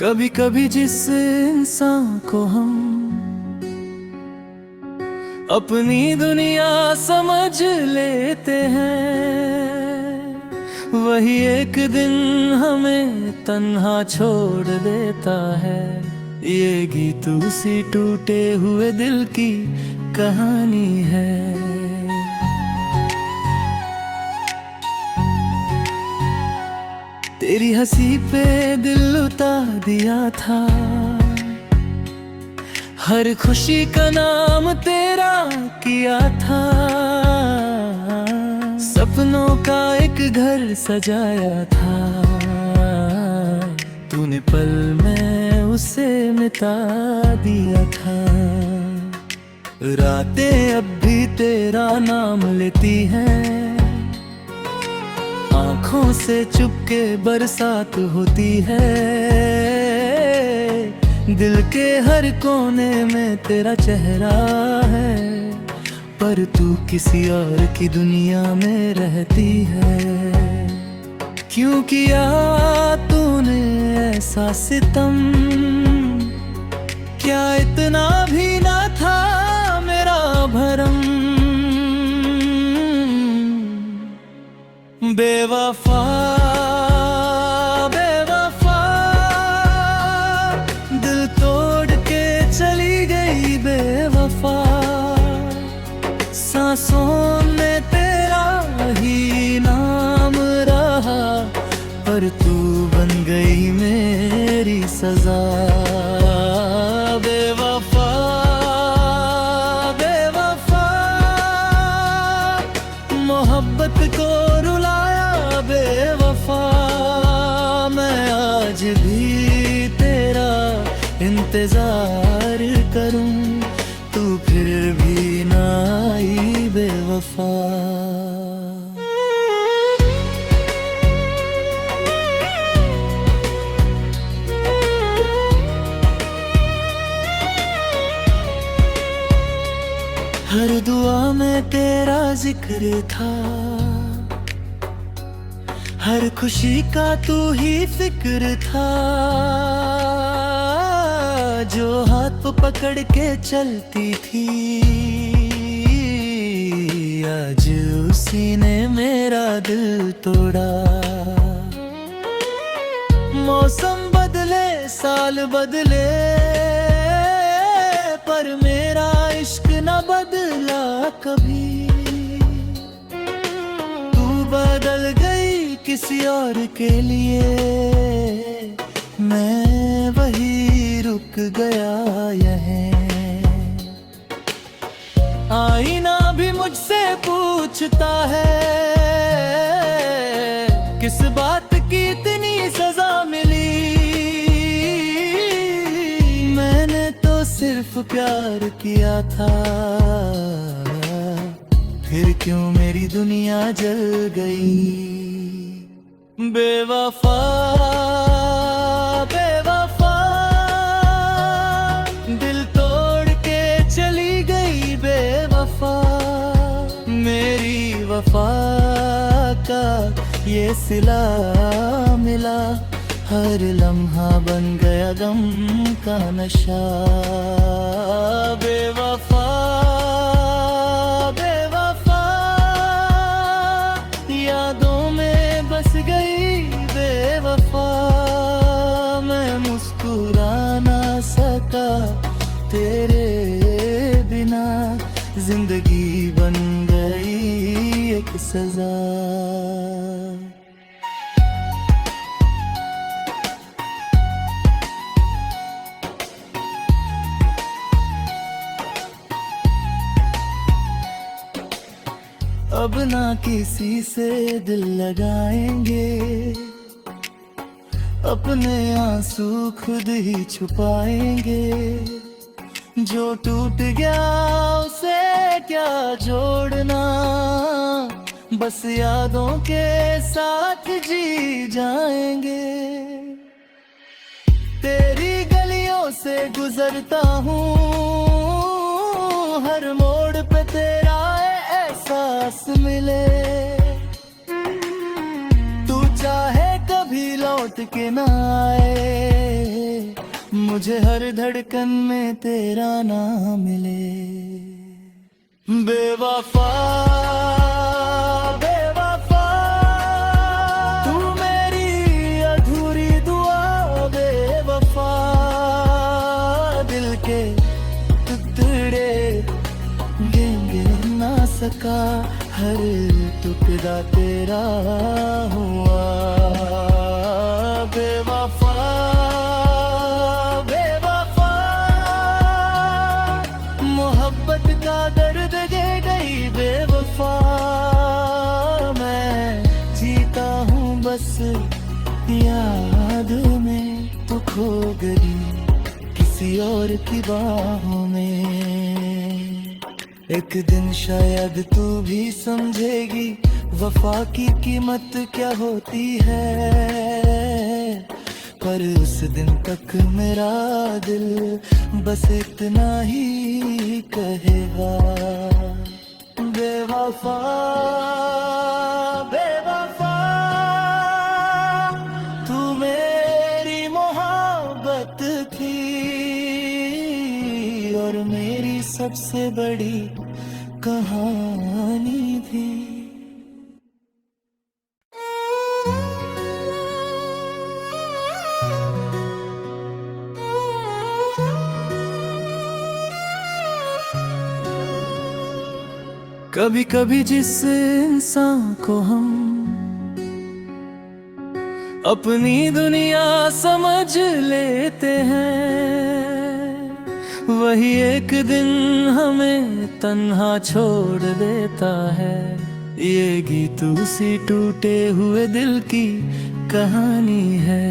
कभी कभी जिस इंसान को हम अपनी दुनिया समझ लेते हैं, वही एक दिन हमें तन्हा छोड़ देता है। ये गीत उसी टूटे हुए दिल की कहानी है। तेरी हंसी पे दिल लुटा दिया था, हर खुशी का नाम तेरा किया था। सपनों का एक घर सजाया था, तूने पल में उसे मिटा दिया था। रातें अब भी तेरा नाम लेती हैं, आँखों से चुपके बरसात होती है। दिल के हर कोने में तेरा चेहरा है, पर तू किसी और की दुनिया में रहती है। क्यों किया तूने ऐसा सितम, क्या इतना भी ना था मेरा भरम। बेवफा बेवफा दिल तोड़ के चली गई बेवफा। सांसों में तेरा ही नाम रहा, पर तू बन गई मेरी सजा। बेवफा बेवफा मोहब्बत को रुलाया बेवफा। मैं आज भी तेरा इंतजार करूं, तू फिर भी ना आई बेवफा। हर दुआ में तेरा जिक्र था, हर खुशी का तू ही फिक्र था। जो हाथ पकड़ के चलती थी, आज उसी ने मेरा दिल तोड़ा। मौसम बदले साल बदले, पर मेरा इश्क न बदला कभी। तू बदल गई किसी और के लिए, मैं वही रुक गया यहीं। आईना भी मुझसे पूछता है, किस बात की इतनी सजा मिली। मैंने तो सिर्फ प्यार किया था, फिर क्यों मेरी दुनिया जल गई। बेवफा बेवफा दिल तोड़ के चली गई बेवफा। मेरी वफा का ये सिला मिला, हर लम्हा बन गया गम का नशा। बेवफा बेवफा यादों में बस गई बेवफा। मैं मुस्कुरा ना सका तेरे बिना, जिंदगी बन गई एक सजा। अब ना किसी से दिल लगाएंगे, अपने आंसू खुद ही छुपाएंगे। जो टूट गया उसे क्या जोड़ना, बस यादों के साथ जी जाएंगे। तेरी गलियों से गुजरता हूँ, हर मोड़ पे तेरा एहसास मिले। तू चाहे कभी लौट के ना आए, मुझे हर धड़कन में तेरा नाम मिले। बेवफा बेवफा तू मेरी अधूरी दुआ, बेवफा दिल के टुकड़े गिन ना सका, हर टुकड़ा तेरा हुआ। बेवफा बेवफा मोहब्बत का दर्द दे गई बेवफा, मैं जीता हूँ बस याद में, तू खो गई किसी और की बाहों में। एक दिन शायद तू भी समझेगी वफा की कीमत क्या होती है, पर उस दिन तक मेरा दिल बस इतना ही कहेगा। बेवफा बेवफा तू मेरी मोहब्बत थी और मेरी सबसे बड़ी कहानी थी। कभी कभी जिस इंसान को हम अपनी दुनिया समझ लेते हैं, वही एक दिन हमें तन्हा छोड़ देता है। ये गीत उसी टूटे हुए दिल की कहानी है।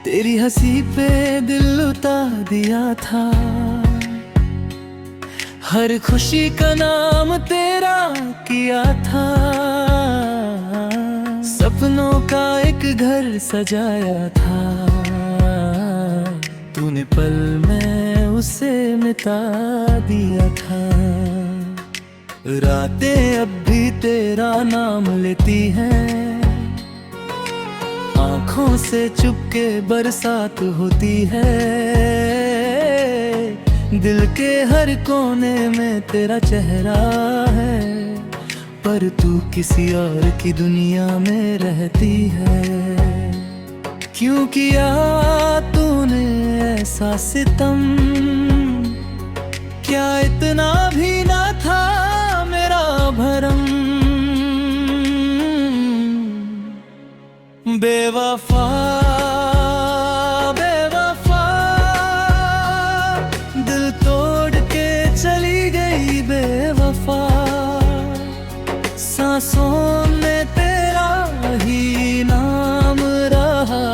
तेरी हंसी पे दिल लुटा दिया था, हर खुशी का नाम तेरा किया था, सपनों का एक घर सजाया था, तूने पल में उसे मिटा दिया था। रातें अब भी तेरा नाम लेती हैं, आँखों से चुपके बरसात होती है, दिल के हर कोने में तेरा चेहरा है, पर तू किसी और की दुनिया में रहती है। क्यों किया तूने ऐसा सितम, क्या इतना भी ना था मेरा भरम। बेवफा बेवफा दिल तोड़ के चली गई बेवफा, सांसों में तेरा ही नाम रहा,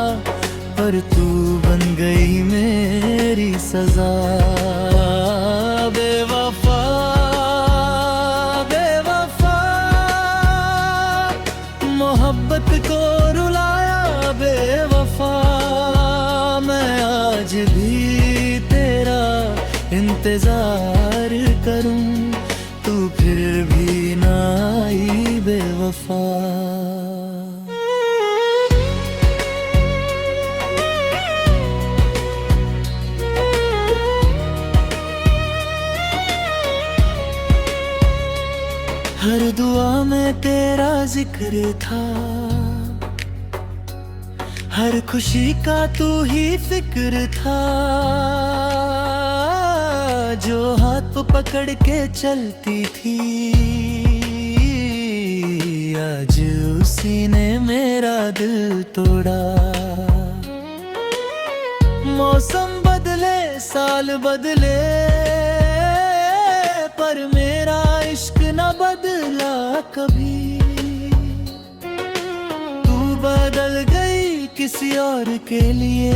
पर तू बन गई मेरी सजा। बेवफा बेवफा मोहब्बत को रुलाया बेवफा, मैं आज भी तेरा इंतजार करूं, तू फिर भी ना आई बेवफा। हर दुआ में तेरा जिक्र था, हर खुशी का तू ही फिक्र था, जो हाथ पकड़ के चलती थी, आज उसी ने मेरा दिल तोड़ा। मौसम बदले साल बदले, पर मेरा इश्क न बदला कभी। तू बदल गई किसी और के लिए,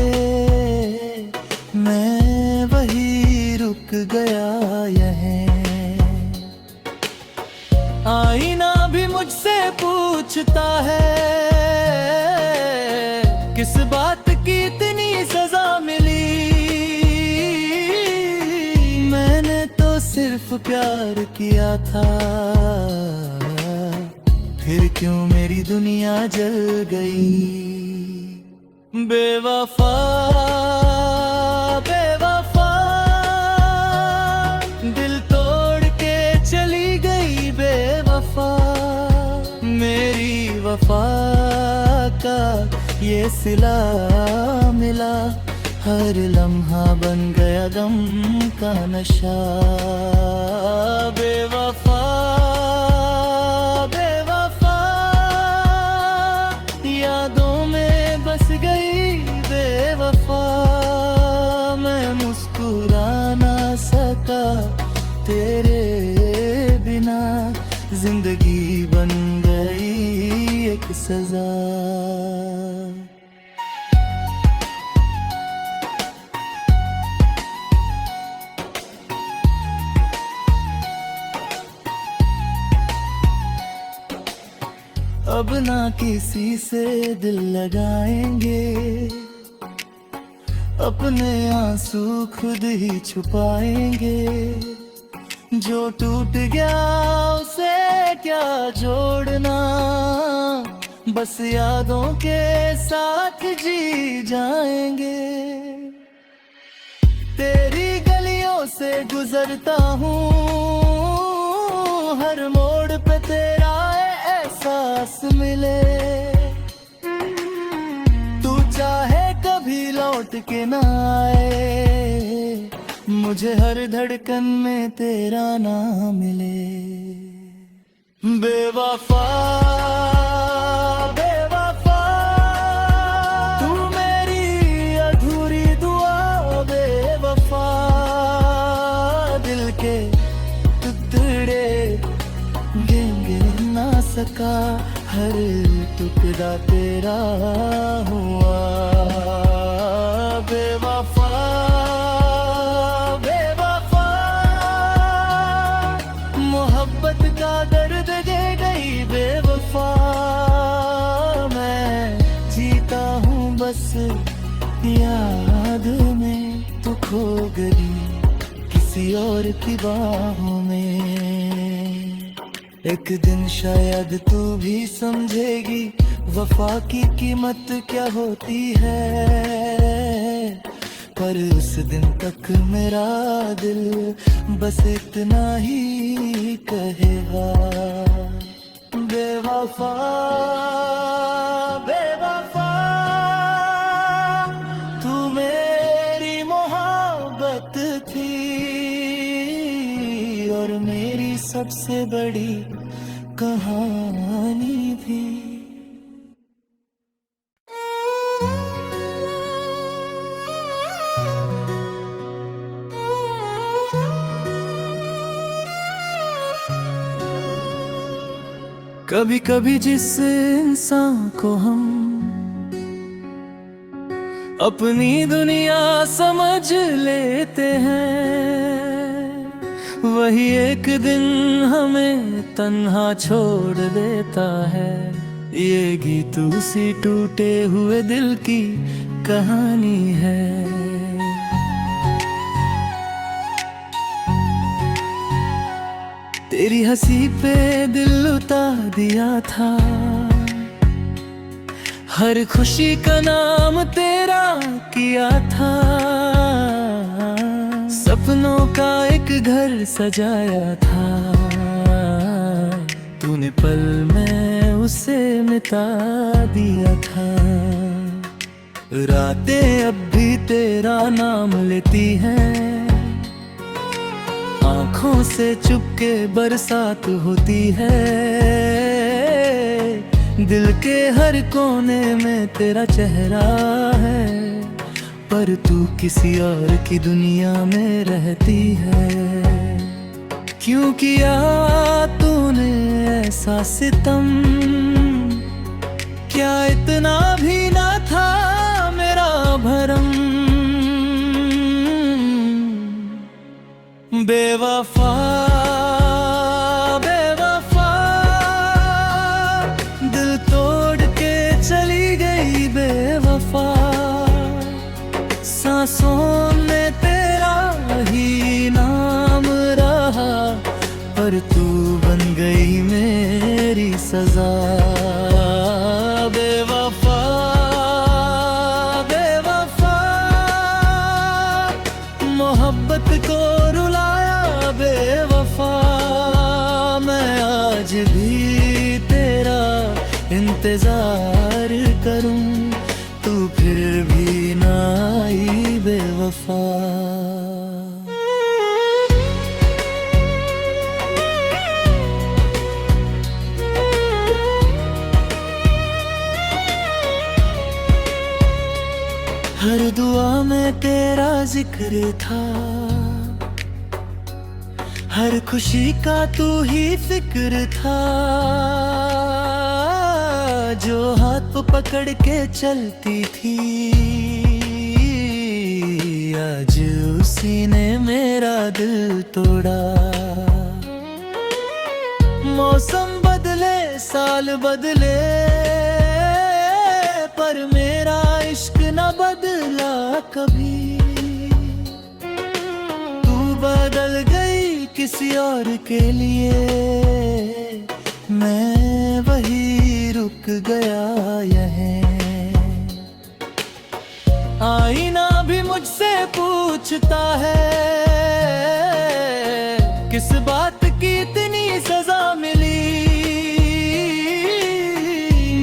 मैं वही रुक गया यहीं। आईना भी मुझसे पूछता है, किस बात की इतनी सजा मिली। मैंने तो सिर्फ प्यार किया था, फिर क्यों मेरी दुनिया जल गई। बेवफा बेवफा दिल तोड़ के चली गई बेवफा। मेरी वफा का ये सिला मिला, हर लम्हा बन गया गम का नशा। बेवफा बेवफा यादों में बस गई बेवफा। मैं मुस्कुरा ना सका तेरे बिना, जिंदगी बन गई एक सजा। अब ना किसी से दिल लगाएंगे, अपने आंसू खुद ही छुपाएंगे। जो टूट गया उसे क्या जोड़ना, बस यादों के साथ जी जाएंगे। तेरी गलियों से गुजरता हूँ, हर मोड़ पे तेरा एहसास मिले। तू चाहे कभी लौट के ना आए, मुझे हर धड़कन में तेरा नाम मिले। बेवफा बेवफा तू मेरी अधूरी दुआ। बेवफा दिल के टुकड़े गिन ना सका, हर टुकड़ा तेरा हुआ। बेवफा बेवफा मोहब्बत का दर्द दे गई बेवफा। मैं जीता हूँ बस याद में, तू खो गई किसी और की बाहों में। एक दिन शायद तू भी समझेगी वफा की कीमत क्या होती है, पर उस दिन तक मेरा दिल बस इतना ही कहेगा। बेवफा बेवफा तू मेरी मोहब्बत थी और मेरी सबसे बड़ी कहानी भी। कभी कभी जिस इंसान को हम अपनी दुनिया समझ लेते हैं, वही एक दिन हमें तन्हा छोड़ देता है। ये गीत उसी टूटे हुए दिल की कहानी है। तेरी हंसी पे दिल लुटा दिया था, हर खुशी का नाम तेरा किया था। सपनों का एक घर सजाया था, तूने पल में उसे मिटा दिया था। रातें अब भी तेरा नाम लेती हैं, आँखों से चुपके बरसात होती है। दिल के हर कोने में तेरा चेहरा है, पर तू किसी और की दुनिया में रहती है। क्यों किया तूने ऐसा सितम, क्या इतना भी ना था मेरा भरम। बेवफा बेवफा दिल तोड़ के चली गई बेवफा। सांसों में तेरा ही नाम रहा, पर तू बन गई मेरी सजा। बेवफा बेवफा मोहब्बत को रुलाया बेवफा। मैं आज भी तेरा इंतजार करूं, तू फिर भी ना आई बेवफा। हर दुआ में तेरा जिक्र था, हर खुशी का तू ही फिक्र था। जो हाथ पकड़ के चलती थी, आज उसी ने मेरा दिल तोड़ा। मौसम बदले साल बदले, पर मेरा इश्क न बदला कभी। तू बदल गई किसी और के लिए, मैं वही रुक गया यहीं। आईना भी मुझसे पूछता है, किस बात की इतनी सजा मिली।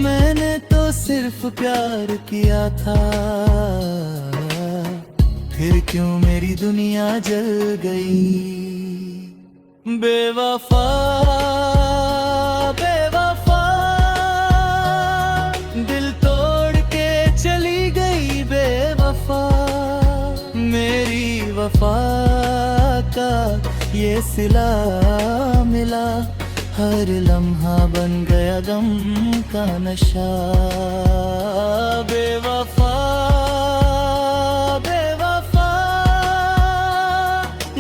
मैंने तो सिर्फ प्यार किया था, फिर क्यों मेरी दुनिया जल गई। बेवफा बेवफा दिल तोड़ के चली गई बेवफा। मेरी वफा का ये सिला मिला, हर लम्हा बन गया गम का नशा। बेवफा बेवफा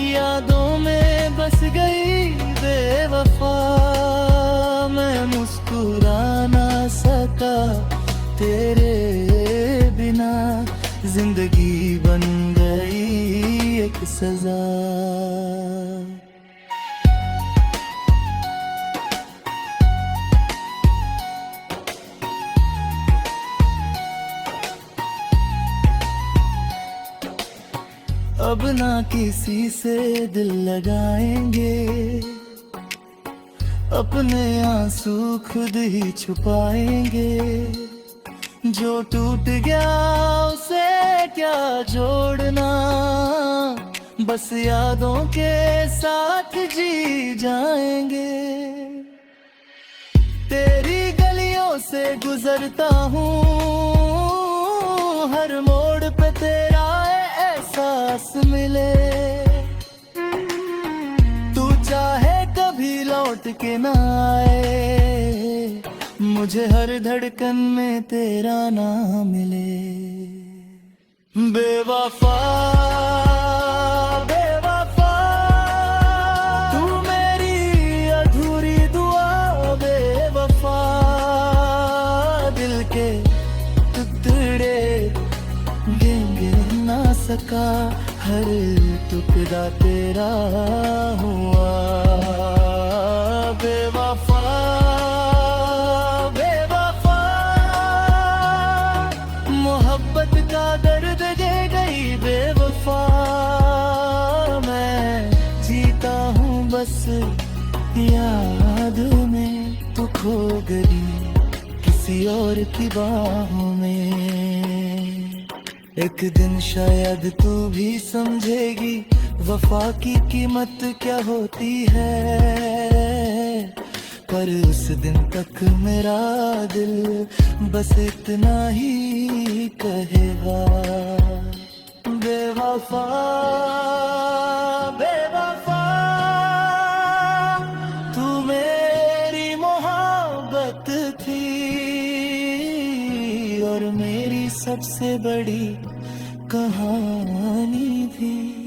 यादों में बस गई बेवफा। मैं मुस्कुरा ना सका तेरे बिना, जिंदगी बन गई एक सजा। अब ना किसी से दिल लगाएंगे, अपने आंसू खुद ही छुपाएंगे। जो टूट गया उसे क्या जोड़ना, बस यादों के साथ जी जाएंगे। तेरी गलियों से गुजरता हूँ, हर मोड़ पे तेरा एहसास मिले। तू चाहे कभी लौट के ना आए, मुझे हर धड़कन में तेरा नाम मिले। बेवफा बेवफा तू मेरी अधूरी दुआ। बेवफा दिल के टुकड़े गिन ना सका, हर टुकड़ा तेरा हुआ। बेवफा बेवफा मोहब्बत का दर्द दे गई बेवफा। मैं जीता हूँ बस याद में, तू खो गई किसी और की बाहों में। एक दिन शायद तू भी समझेगी वफा की कीमत क्या होती है, पर उस दिन तक मेरा दिल बस इतना ही कहेगा। बेवफा बेवफा तू मेरी मोहब्बत थी, और मेरी सबसे बड़ी कहानी भी।